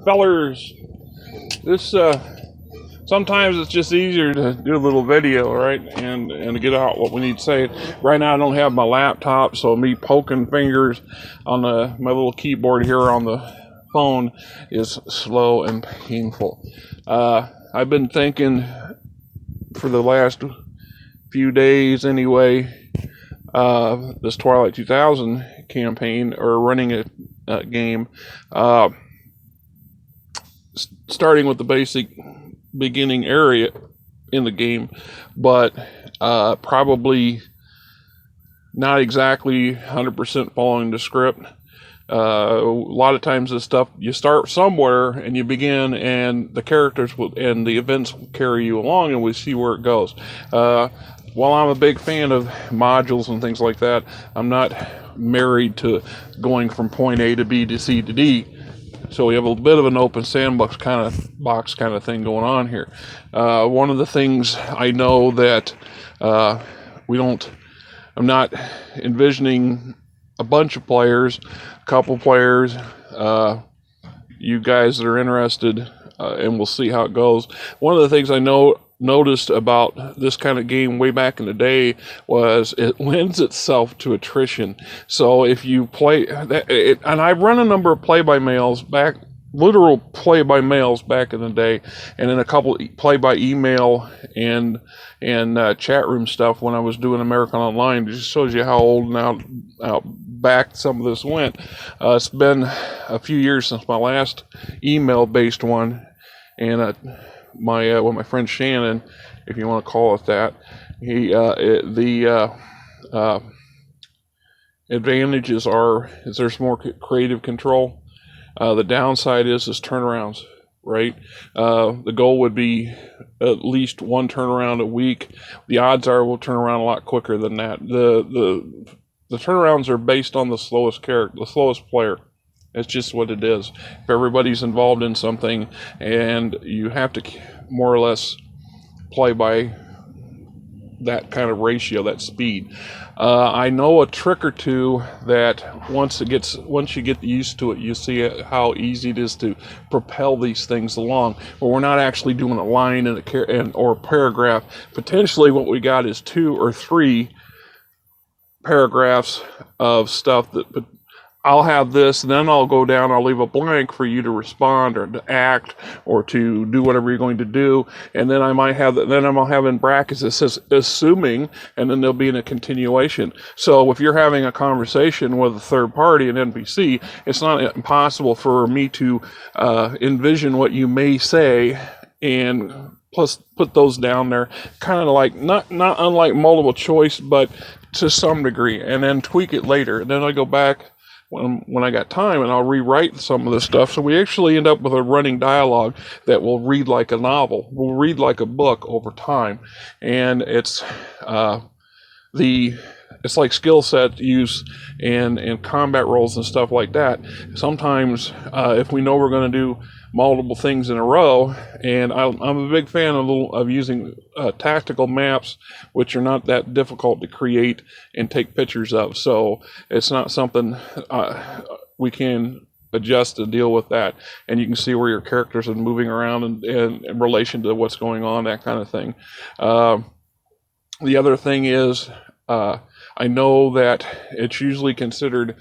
Fellers, this sometimes it's just easier to do a little video, right, and to get out what we need to say. Right now I don't have my laptop, so me poking fingers on my little keyboard here on the phone is slow and painful. I've been thinking for the last few days anyway, this Twilight 2000 campaign, or running a game, starting with the basic beginning area in the game, but probably not exactly 100% following the script. A lot of times this stuff, you start somewhere and you begin, and the characters and the events will carry you along, and we see where it goes. While I'm a big fan of modules and things like that, I'm not married to going from point A to B to C to D. So we have a bit of an open sandbox kind of thing going on here. One of the things I know that we don't, I'm not envisioning a bunch of players, a couple players, you guys that are interested, and we'll see how it goes. One of the things I noticed about this kind of game way back in the day was it lends itself to attrition. So if you play and I've run a number of play-by-mails back, literal play-by-mails back in the day, and then a couple play-by-email and chat room stuff when I was doing American Online. It just shows you how old and out back some of this went. It's been a few years since my last email-based one, and my friend Shannon, if you want to call it that, advantages is there's more creative control. The downside is turnarounds, right? The goal would be at least one turnaround a week. The odds are we'll turn around a lot quicker than that. The turnarounds are based on the slowest player. It's just what it is. If everybody's involved in something, and you have to more or less play by that kind of ratio, that speed. I know a trick or two that once you get used to it, you see how easy it is to propel these things along. But we're not actually doing a line or a paragraph. Potentially, what we got is 2 or 3 paragraphs of stuff that. But I'll have this, and then I'll go down, I'll leave a blank for you to respond or to act or to do whatever you're going to do. And then I'm have in brackets it says assuming, and then there'll be a continuation. So if you're having a conversation with a third party, an NPC, it's not impossible for me to envision what you may say, and plus put those down there, kind of like not unlike multiple choice, but to some degree, and then tweak it later. And then I go back when I got time, and I'll rewrite some of this stuff. So we actually end up with a running dialogue that will read like a novel, will read like a book over time. And it's like skill set use and combat roles and stuff like that. Sometimes if we know we're going to do multiple things in a row, and I'm a big fan of using tactical maps, which are not that difficult to create and take pictures of. So it's not something we can adjust to deal with that, and you can see where your characters are moving around and in relation to what's going on, that kind of thing. The other thing is, I know that it's usually considered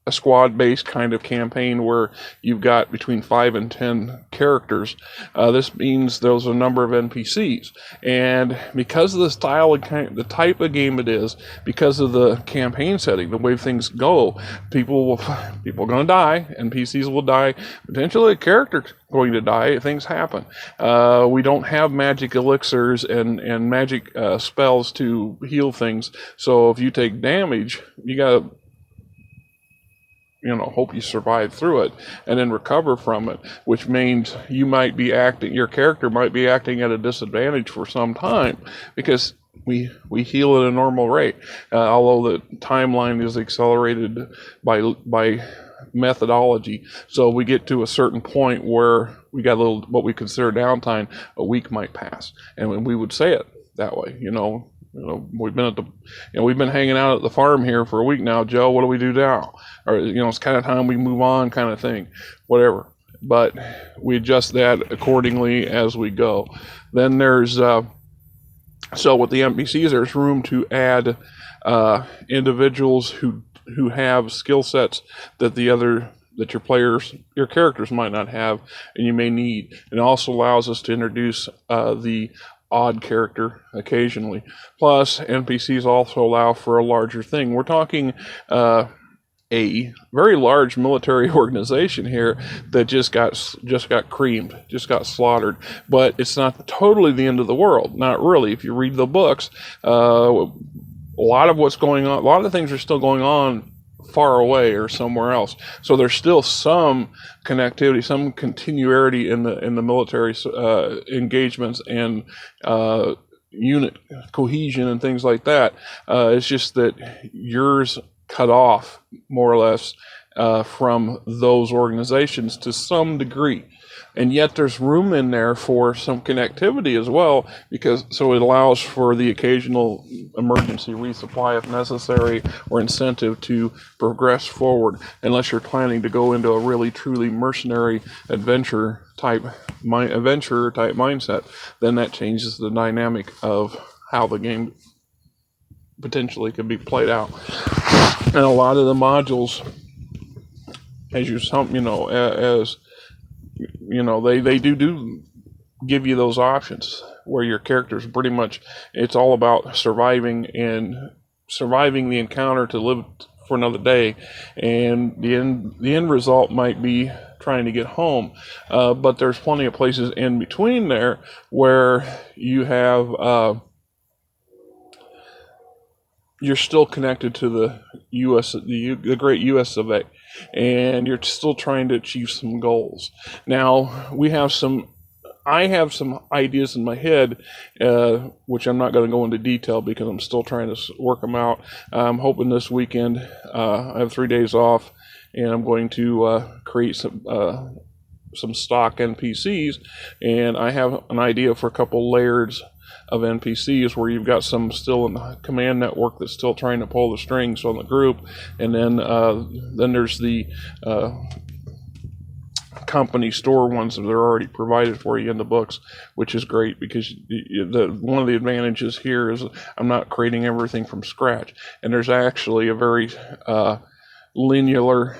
a squad-based kind of campaign where you've got between 5 and 10 characters. This means there's a number of NPCs, and because of the style the type of game it is, because of the campaign setting, the way things go, people are going to die, NPCs will die, potentially a character going to die. Things happen. We don't have magic elixirs and magic spells to heal things, so if you take damage, you gotta hope you survive through it and then recover from it, which means your character might be acting at a disadvantage for some time, because we heal at a normal rate, although the timeline is accelerated by methodology. So we get to a certain point where we got a little, what we consider downtime, a week might pass, and we would say it that way, We've been we've been hanging out at the farm here for a week now, Joe. What do we do now? Or, it's kind of time we move on, kind of thing, whatever. But we adjust that accordingly as we go. Then there's, so with the NPCs, there's room to add individuals who have skill sets that your characters might not have, and you may need. It also allows us to introduce the odd character occasionally. Plus, NPCs also allow for a larger thing. We're talking a very large military organization here that just got creamed, just got slaughtered. But it's not totally the end of the world. Not really. If you read the books, a lot of what's going on, a lot of things are still going on far away or somewhere else. So there's still some connectivity, some continuity in the military engagements and unit cohesion and things like that. It's just that yours cut off more or less from those organizations to some degree. And yet there's room in there for some connectivity as well, so it allows for the occasional emergency resupply if necessary, or incentive to progress forward, unless you're planning to go into a really truly mercenary adventure type mindset. Then that changes the dynamic of how the game potentially could be played out. And a lot of the modules, they do give you those options where your characters pretty much, it's all about surviving the encounter to live for another day, and the end result might be trying to get home. But there's plenty of places in between there where you have you're still connected to the U.S., the great U.S. of A, and you're still trying to achieve some goals. Now, I have some ideas in my head, which I'm not going to go into detail because I'm still trying to work them out. I'm hoping this weekend, I have 3 days off, and I'm going to create some stock NPCs, and I have an idea for a couple layers of NPCs where you've got some still in the command network that's still trying to pull the strings on the group, and then there's the company store ones that are already provided for you in the books, which is great because one of the advantages here is I'm not creating everything from scratch, and there's actually a very linear,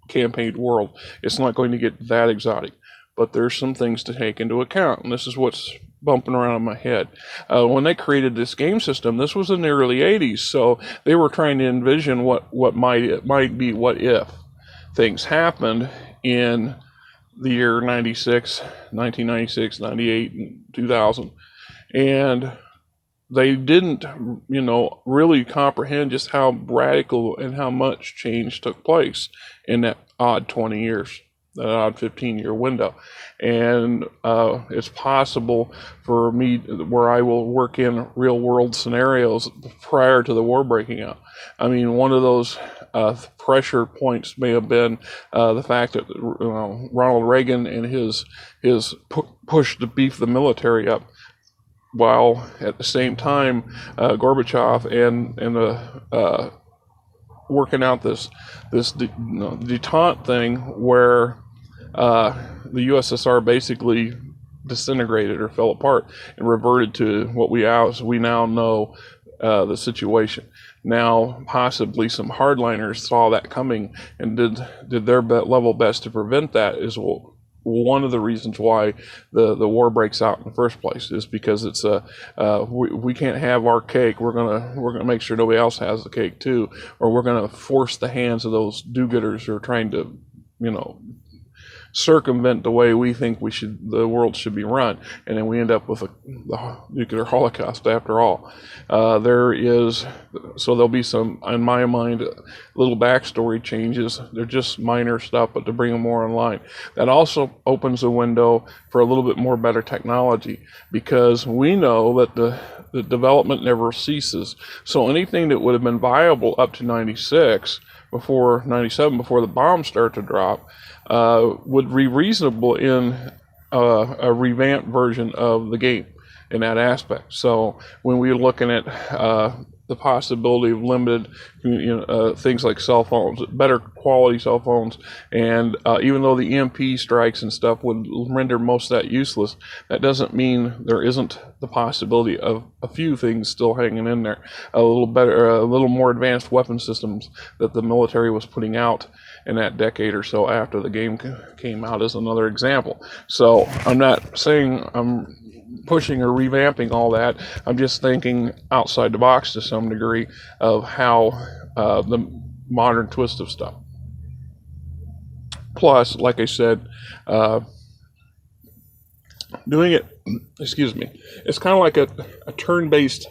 campaigned world. It's not going to get that exotic. But there's some things to take into account, and this is what's bumping around in my head. When they created this game system, this was in the early 80s, so they were trying to envision what might be what if things happened in the year 1996, 98, and 2000. And they didn't, really comprehend just how radical and how much change took place in that odd 20 years. An odd 15-year window. And it's possible for me where I will work in real world scenarios prior to the war breaking out. I mean, one of those pressure points may have been the fact that Ronald Reagan and his push to beef the military up, while at the same time Gorbachev and the working out this detente thing where the USSR basically disintegrated or fell apart and reverted to what we now know the situation. Now, possibly some hardliners saw that coming and did their level best to prevent that. Is one of the reasons why the war breaks out in the first place, is because it's we can't have our cake. We're gonna make sure nobody else has the cake too, or we're gonna force the hands of those do-gooders who are trying to circumvent the way we think the world should be run, and then we end up with the nuclear holocaust after all. There'll be some, in my mind, little backstory changes. They're just minor stuff, but to bring them more online. That also opens a window for a little bit more better technology, because we know that the development never ceases. So anything that would have been viable up to 97, before the bombs start to drop, would be reasonable in a revamped version of the game. in that aspect. So when we're looking at the possibility of limited things like cell phones, better quality cell phones, and even though the EMP strikes and stuff would render most of that useless, that doesn't mean there isn't the possibility of a few things still hanging in there. A little better, a little more advanced weapon systems that the military was putting out in that decade or so after the game came out is another example. So I'm not saying I'm pushing or revamping all that. I'm just thinking outside the box to some degree of how the modern twist of stuff. Plus, like I said, doing it, excuse me, it's kind of like a turn-based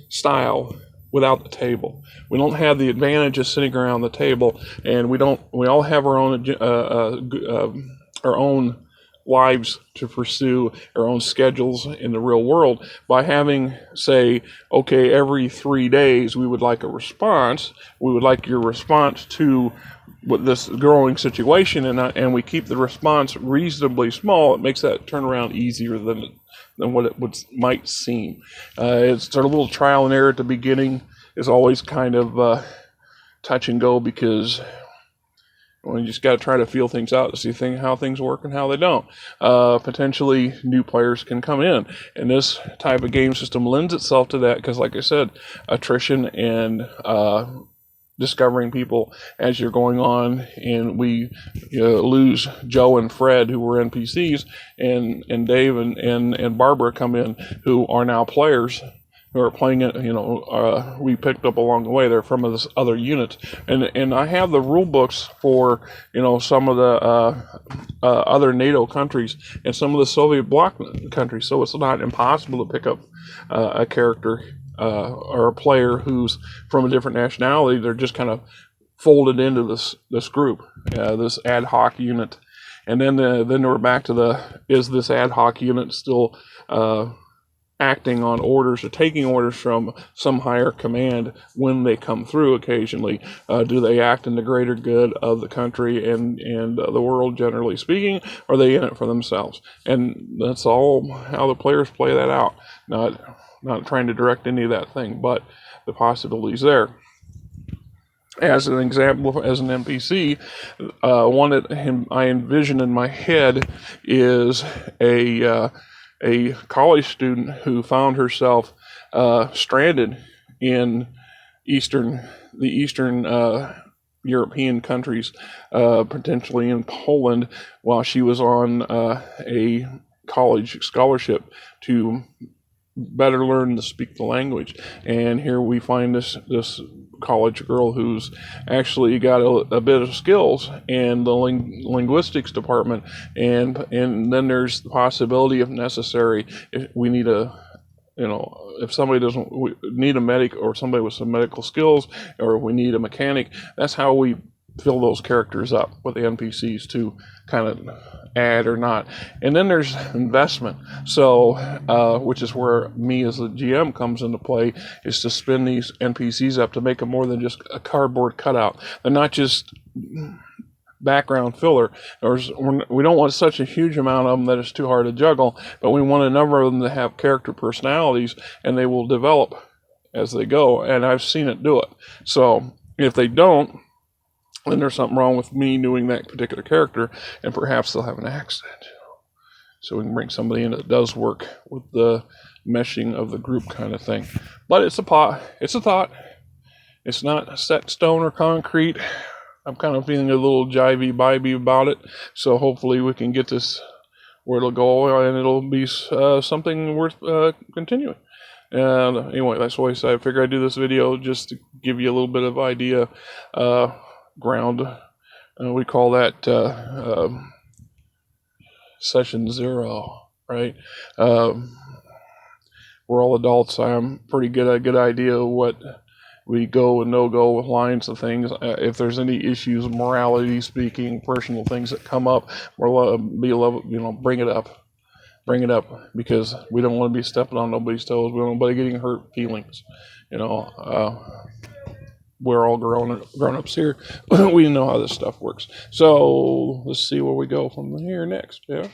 style without the table. We don't have the advantage of sitting around the table, and we all have our own lives to pursue, our own schedules in the real world. By having, say, okay, every 3 days we would like a response. We would like your response to with this growing situation, and we keep the response reasonably small. It makes that turnaround easier than what it might seem. It's a little trial and error at the beginning. Is always kind of touch and go, because you just got to try to feel things out to see how things work and how they don't. Potentially new players can come in, and this type of game system lends itself to that because, like I said, attrition and discovering people as you're going on, and we lose Joe and Fred, who were NPCs, and Dave and Barbara come in, who are now players who are playing it. We picked up along the way. They're from this other unit, and I have the rule books for some of the other NATO countries and some of the Soviet bloc countries, so it's not impossible to pick up a character or a player who's from a different nationality. They're just kind of folded into this group, this ad hoc unit, and then we're back to is this ad hoc unit still acting on orders or taking orders from some higher command when they come through occasionally? Do they act in the greater good of the country and the world, generally speaking? Or are they in it for themselves? And that's all how the players play that out. Not trying to direct any of that thing, but the possibilities there. As an example, as an NPC, one that I envision in my head is a college student who found herself stranded in the Eastern European countries, potentially in Poland, while she was on a college scholarship to better learn to speak the language. And here we find this college girl who's actually got a bit of skills in the linguistics department, and then there's the possibility, if necessary, if we need if somebody we need a medic or somebody with some medical skills, or we need a mechanic, that's how we fill those characters up with the NPCs to kind of add or not. And then there's investment, so which is where me as the GM comes into play, is to spin these NPCs up to make them more than just a cardboard cutout. They're not just background filler. We don't want such a huge amount of them that it's too hard to juggle, but we want a number of them to have character personalities, and they will develop as they go, and I've seen it do it. So if they don't, then there's something wrong with me doing that particular character, and perhaps they'll have an accident. So we can bring somebody in that does work with the meshing of the group kind of thing. But it's a thought. It's not set in stone or concrete. I'm kind of feeling a little jivey-bibey about it. So hopefully we can get this where it'll go, and it'll be something worth continuing. And anyway, that's why I figured I'd do this video, just to give you a little bit of idea. Ground, we call that session 0, right? We're all adults. I'm pretty good idea of what we go and no-go with lines of things. If there's any issues, morality speaking, personal things that come up, bring it up, because we don't want to be stepping on nobody's toes. We don't want anybody getting hurt feelings. We're all grown-ups here. We know how this stuff works. So let's see where we go from here next. Yeah.